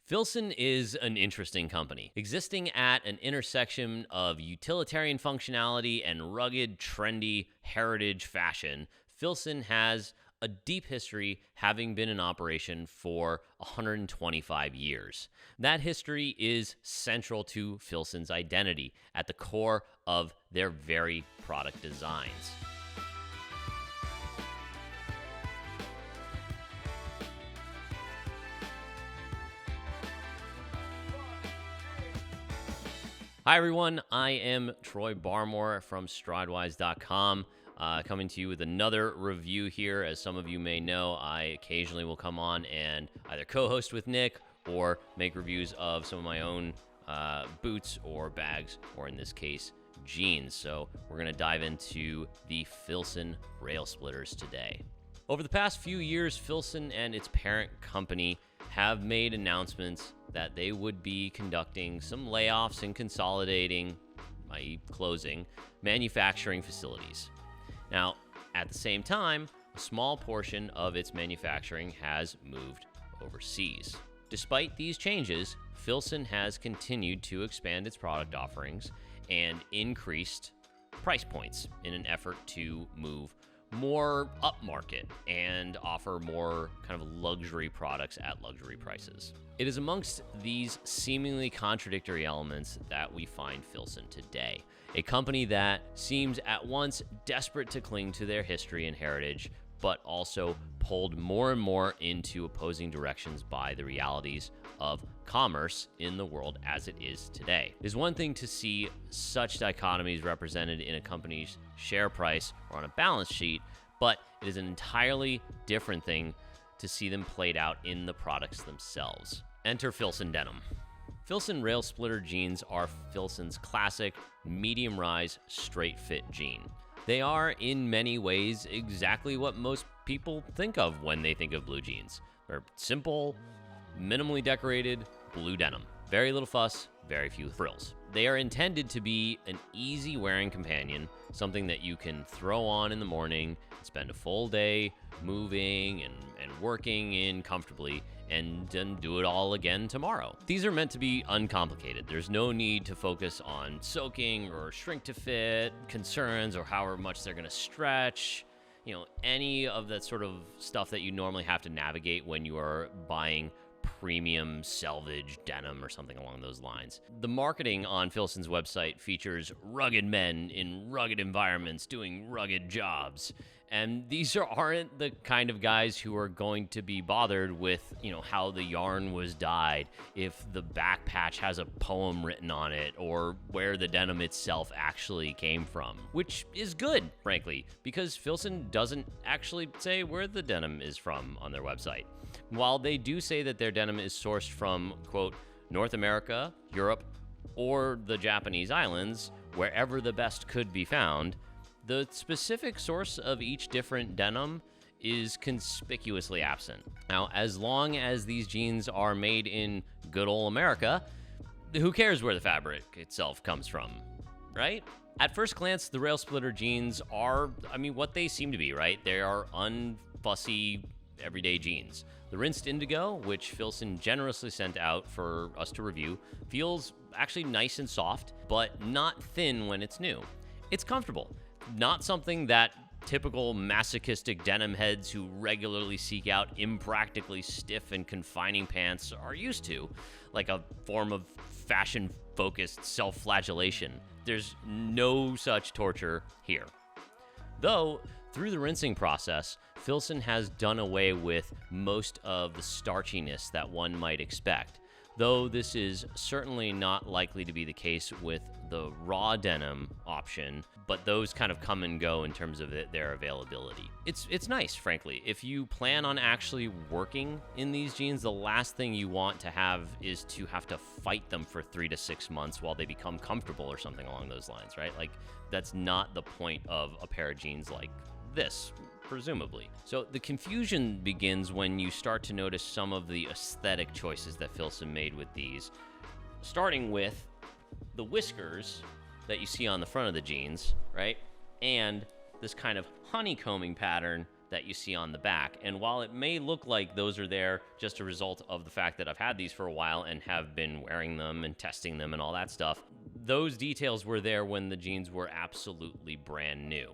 Filson is an interesting company, existing at an intersection of utilitarian functionality and rugged, trendy heritage fashion. Filson has a deep history, having been in operation for 125 years. That history is central to Filson's identity, at the core of their very product designs. Hi, everyone. I am Troy Barmore from Stridewise.com, coming to you with another review here. As some of you may know, I occasionally will come on and either co-host with Nick or make reviews of some of my own boots or bags, or in this case, jeans. So we're going to dive into the Filson rail splitters today. Over the past few years, Filson and its parent company have made announcements that they would be conducting some layoffs and consolidating, i.e. closing, manufacturing facilities. Now, at the same time, a small portion of its manufacturing has moved overseas. Despite these changes, Filson has continued to expand its product offerings and increased price points in an effort to move more upmarket and offer more kind of luxury products at luxury prices. It is amongst these seemingly contradictory elements that we find Filson today, a company that seems at once desperate to cling to their history and heritage, but also pulled more and more into opposing directions by the realities of commerce in the world as it is today. It is one thing to see such dichotomies represented in a company's share price or on a balance sheet, but it is an entirely different thing to see them played out in the products themselves. Enter Filson Denim. Filson rail splitter jeans are Filson's classic medium-rise straight fit jean. They are in many ways exactly what most people think of when they think of blue jeans. They're simple, minimally decorated blue denim. Very little fuss, very few frills. They are intended to be an easy wearing companion, something that you can throw on in the morning, spend a full day moving and working in comfortably, and then do it all again tomorrow. These are meant to be uncomplicated. There's no need to focus on soaking or shrink to fit, concerns or however much they're gonna stretch, any of that sort of stuff that you normally have to navigate when you are buying premium selvage denim or something along those lines. The marketing on Filson's website features rugged men in rugged environments doing rugged jobs. And these aren't the kind of guys who are going to be bothered with, how the yarn was dyed, if the back patch has a poem written on it, or where the denim itself actually came from. Which is good, frankly, because Filson doesn't actually say where the denim is from on their website. While they do say that their denim is sourced from, quote, North America, Europe, or the Japanese islands, wherever the best could be found, the specific source of each different denim is conspicuously absent. Now, as long as these jeans are made in good old America, who cares where the fabric itself comes from, right? At first glance, the rail splitter jeans are, what they seem to be, right? They are unfussy, everyday jeans. The rinsed indigo, which Filson generously sent out for us to review, feels actually nice and soft, but not thin when it's new. It's comfortable. Not something that typical masochistic denim heads who regularly seek out impractically stiff and confining pants are used to, like a form of fashion-focused self-flagellation. There's no such torture here. Though, through the rinsing process, Filson has done away with most of the starchiness that one might expect, though this is certainly not likely to be the case with the raw denim option, but those kind of come and go in terms of their availability. It's nice, frankly. If you plan on actually working in these jeans, the last thing you want to have is to have to fight them for 3 to 6 months while they become comfortable or something along those lines, right? Like, that's not the point of a pair of jeans like this, presumably. So the confusion begins when you start to notice some of the aesthetic choices that Filson made with these, starting with the whiskers that you see on the front of the jeans, right? And this kind of honeycombing pattern that you see on the back. And while it may look like those are there just a result of the fact that I've had these for a while and have been wearing them and testing them and all that stuff, those details were there when the jeans were absolutely brand new,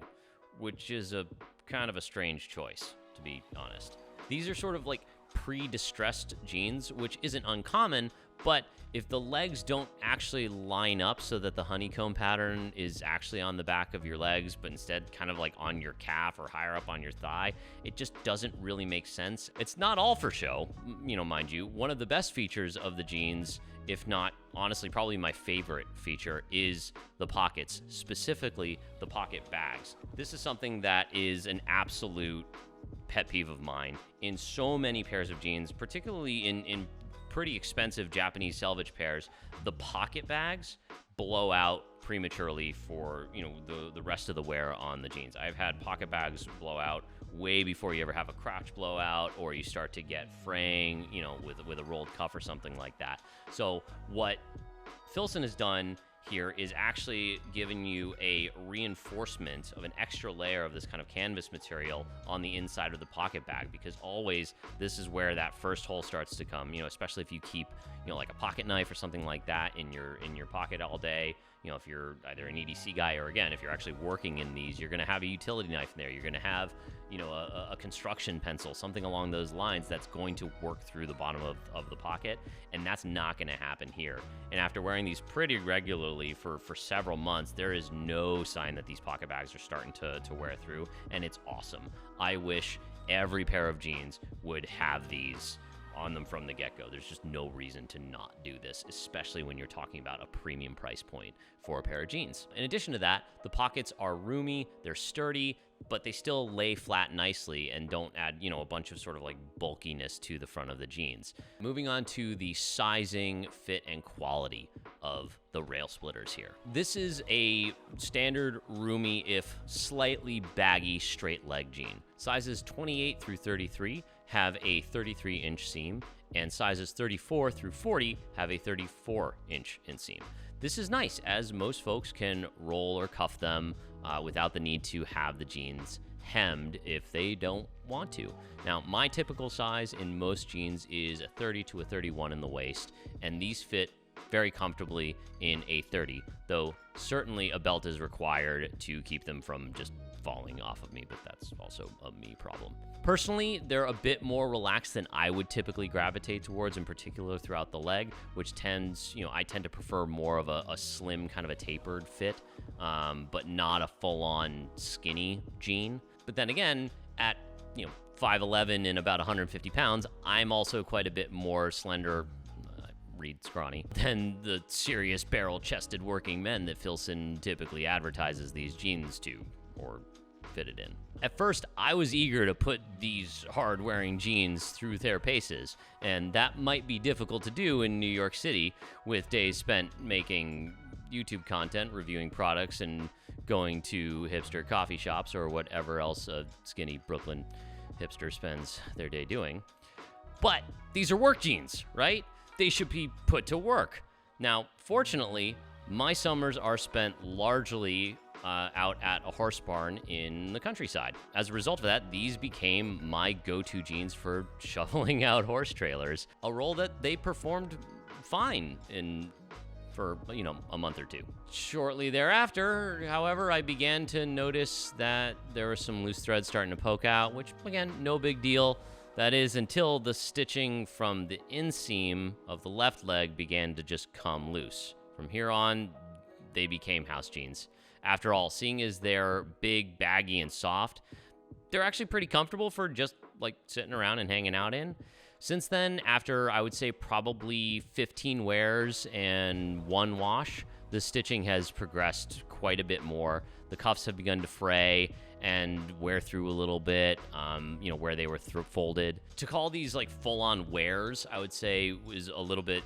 which is a kind of a strange choice, to be honest. These are sort of like pre-distressed jeans, which isn't uncommon, but if the legs don't actually line up so that the honeycomb pattern is actually on the back of your legs, but instead kind of like on your calf or higher up on your thigh, it just doesn't really make sense. It's not all for show, mind you. One of the best features of the jeans, if not, honestly, probably my favorite feature, is the pockets, specifically the pocket bags. This is something that is an absolute pet peeve of mine in so many pairs of jeans, particularly in pretty expensive Japanese selvage pairs. The pocket bags blow out prematurely for the rest of the wear on the jeans. I've had pocket bags blow out way before you ever have a crotch blowout or you start to get fraying, with a rolled cuff or something like that. So what Filson has done here is actually giving you a reinforcement of an extra layer of this kind of canvas material on the inside of the pocket bag, because always this is where that first hole starts to come, especially if you keep like a pocket knife or something like that in your pocket all day. If you're either an EDC guy or, again, if you're actually working in these, you're going to have a utility knife in there. You're going to have, a construction pencil, something along those lines that's going to work through the bottom of the pocket, and that's not going to happen here. And after wearing these pretty regularly for several months, there is no sign that these pocket bags are starting to wear through, and it's awesome. I wish every pair of jeans would have these on them from the get-go. There's just no reason to not do this, especially when you're talking about a premium price point for a pair of jeans. In addition to that, the pockets are roomy, they're sturdy, but they still lay flat nicely and don't add, a bunch of sort of like bulkiness to the front of the jeans. Moving on to the sizing, fit, and quality of the rail splitters here. This is a standard roomy, if slightly baggy, straight leg jean. Sizes 28 through 33 have a 33-inch seam, and sizes 34 through 40 have a 34-inch inseam. This is nice, as most folks can roll or cuff them without the need to have the jeans hemmed if they don't want to. Now, my typical size in most jeans is a 30 to a 31 in the waist, and these fit very comfortably in a 30, though certainly a belt is required to keep them from just falling off of me, but that's also a me problem. Personally, they're a bit more relaxed than I would typically gravitate towards, in particular throughout the leg, which tends, I tend to prefer more of a slim, kind of a tapered fit, but not a full-on skinny jean. But then again, at, 5'11" and about 150 pounds, I'm also quite a bit more slender, read scrawny, than the serious barrel-chested working men that Filson typically advertises these jeans to, or fitted in. At first, I was eager to put these hard-wearing jeans through their paces, and that might be difficult to do in New York City with days spent making YouTube content, reviewing products, and going to hipster coffee shops or whatever else a skinny Brooklyn hipster spends their day doing. But these are work jeans, right? They should be put to work. Now, fortunately, my summers are spent largely out at a horse barn in the countryside. As a result of that, these became my go-to jeans for shoveling out horse trailers, a role that they performed fine for a month or two. Shortly thereafter, however, I began to notice that there were some loose threads starting to poke out, which, again, no big deal. That is, until the stitching from the inseam of the left leg began to just come loose. From here on, they became house jeans. After all, seeing as they're big, baggy, and soft, they're actually pretty comfortable for just like sitting around and hanging out in. Since then, after I would say probably 15 wears and one wash, the stitching has progressed quite a bit more. The cuffs have begun to fray and wear through a little bit, where they were folded. To call these like full-on wears, I would say was a little bit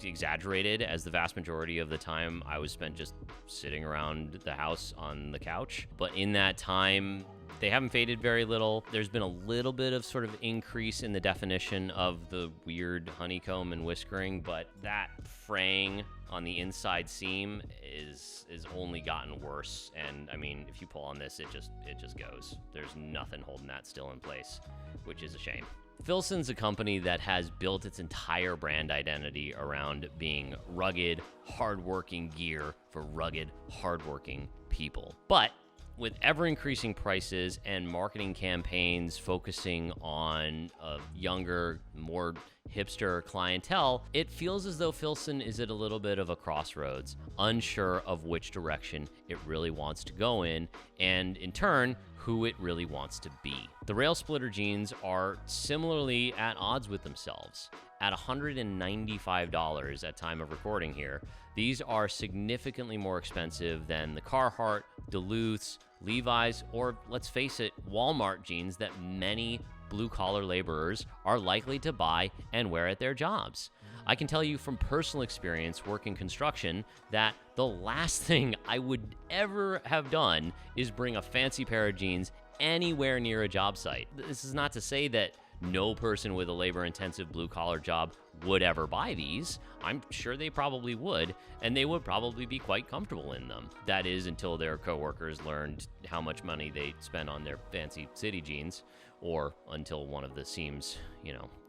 exaggerated, as the vast majority of the time I was spent just sitting around the house on the couch. But in that time, They haven't faded very little. There's been a little bit of sort of increase in the definition of the weird honeycomb and whiskering, but that fraying on the inside seam is only gotten worse. And I mean, if you pull on this, it just goes. There's nothing holding that still in place, which is a shame. Filson's a company that has built its entire brand identity around being rugged, hardworking gear for rugged, hardworking people. But with ever-increasing prices and marketing campaigns focusing on a younger, more hipster clientele, it feels as though Filson is at a little bit of a crossroads, unsure of which direction it really wants to go in, and in turn, who it really wants to be. The rail splitter jeans are similarly at odds with themselves. At $195 at time of recording here, these are significantly more expensive than the Carhartt, Duluth's, Levi's, or let's face it, Walmart jeans that many blue-collar laborers are likely to buy and wear at their jobs. I can tell you from personal experience working construction that the last thing I would ever have done is bring a fancy pair of jeans anywhere near a job site. This is not to say that no person with a labor-intensive blue-collar job would ever buy these. I'm sure they probably would, and they would probably be quite comfortable in them. That is, until their coworkers learned how much money they spend on their fancy city jeans, or until one of the seams,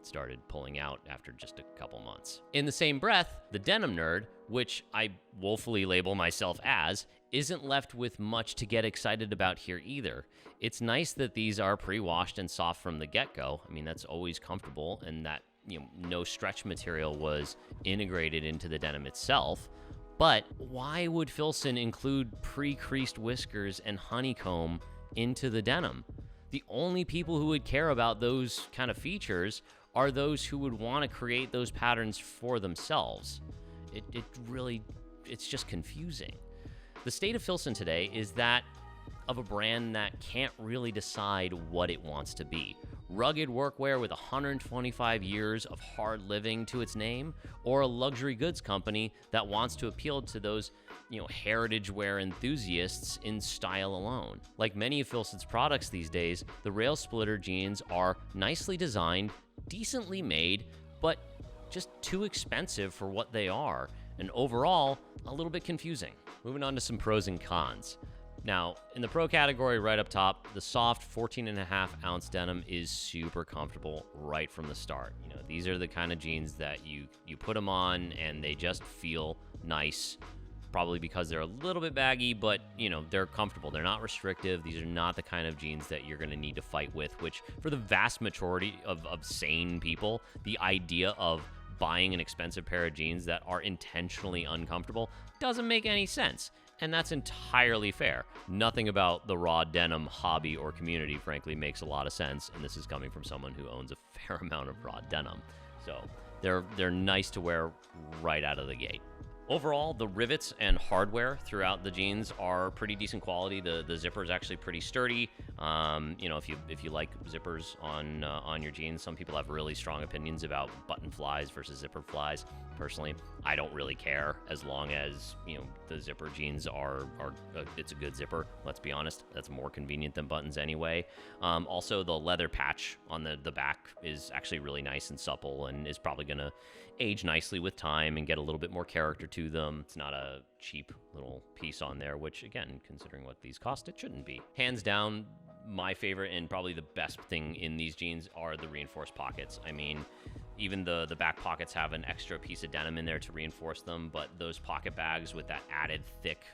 started pulling out after just a couple months. In the same breath, the denim nerd, which I woefully label myself as, isn't left with much to get excited about here either. It's nice that these are pre-washed and soft from the get-go. I mean, that's always comfortable, and that no stretch material was integrated into the denim itself. But why would Filson include pre-creased whiskers and honeycomb into the denim? The only people who would care about those kind of features are those who would want to create those patterns for themselves. It's just confusing. The state of Filson today is that of a brand that can't really decide what it wants to be. Rugged workwear with 125 years of hard living to its name, or a luxury goods company that wants to appeal to those, heritage wear enthusiasts in style alone. Like many of Filson's products these days, the rail splitter jeans are nicely designed, decently made, but just too expensive for what they are, and overall, a little bit confusing. Moving on to some pros and cons. Now, in the pro category right up top, the soft 14.5-ounce denim is super comfortable right from the start. These are the kind of jeans that you put them on and they just feel nice, probably because they're a little bit baggy, but, they're comfortable. They're not restrictive. These are not the kind of jeans that you're going to need to fight with, which for the vast majority of sane people, the idea of buying an expensive pair of jeans that are intentionally uncomfortable doesn't make any sense. And that's entirely fair. Nothing about the raw denim hobby or community, frankly, makes a lot of sense. And this is coming from someone who owns a fair amount of raw denim. So they're nice to wear right out of the gate. Overall, the rivets and hardware throughout the jeans are pretty decent quality. The zipper is actually pretty sturdy. If you like zippers on your jeans, some people have really strong opinions about button flies versus zipper flies. Personally, I don't really care as long as the zipper jeans it's a good zipper. Let's be honest, that's more convenient than buttons anyway. Also, the leather patch on the back is actually really nice and supple, and is probably gonna age nicely with time and get a little bit more character to them. It's not a cheap little piece on there, which again, considering what these cost, it shouldn't be. Hands down, my favorite and probably the best thing in these jeans are the reinforced pockets. I mean, even the back pockets have an extra piece of denim in there to reinforce them, but those pocket bags with that added thick,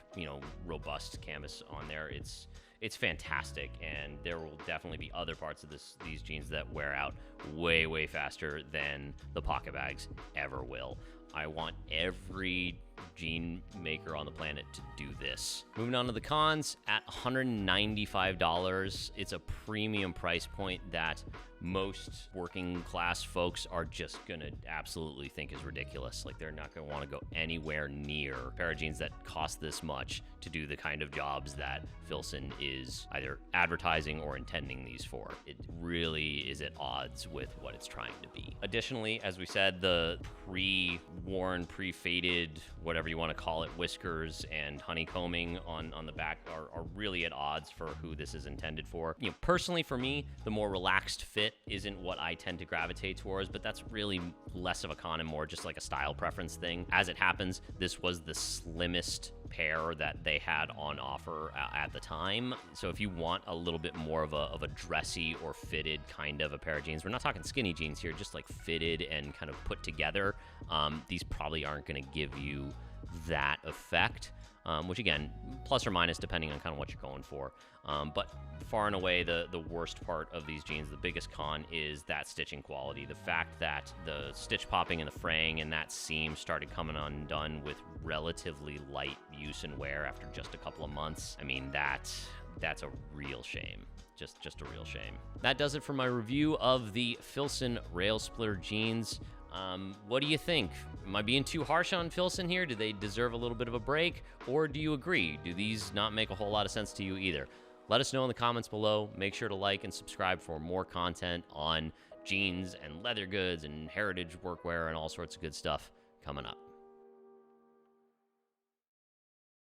robust canvas on there, it's fantastic. And there will definitely be other parts of these jeans that wear out way, way faster than the pocket bags ever will. I want every jean maker on the planet to do this. Moving on to the cons, at $195, it's a premium price point that most working class folks are just gonna absolutely think is ridiculous. Like, they're not gonna want to go anywhere near a pair of jeans that cost this much to do the kind of jobs that Filson is either advertising or intending these for. It really is at odds with what it's trying to be. Additionally, as we said, the pre-worn, pre-faded whatever you want to call it, whiskers and honeycombing on the back are really at odds for who this is intended for. You know, personally for me, the more relaxed fit isn't what I tend to gravitate towards, but that's really less of a con and more just like a style preference thing. As it happens, this was the slimmest pair that they had on offer at the time. So if you want a little bit more of a dressy or fitted kind of a pair of jeans, we're not talking skinny jeans here, just like fitted and kind of put together, these probably aren't going to give you that effect, which again, plus or minus depending on kind of what you're going for. But far and away, the worst part of these jeans, the biggest con, is that stitching quality. The fact that the stitch popping and the fraying and that seam started coming undone with relatively light use and wear after just a couple of months. I mean, that's a real shame. Just a real shame. That does it for my review of the Filson Rail Splitter jeans. What do you think? Am I being too harsh on Filson here? Do they deserve a little bit of a break? Or do you agree? Do these not make a whole lot of sense to you either? Let us know in the comments below. Make sure to like and subscribe for more content on jeans and leather goods and heritage workwear and all sorts of good stuff coming up.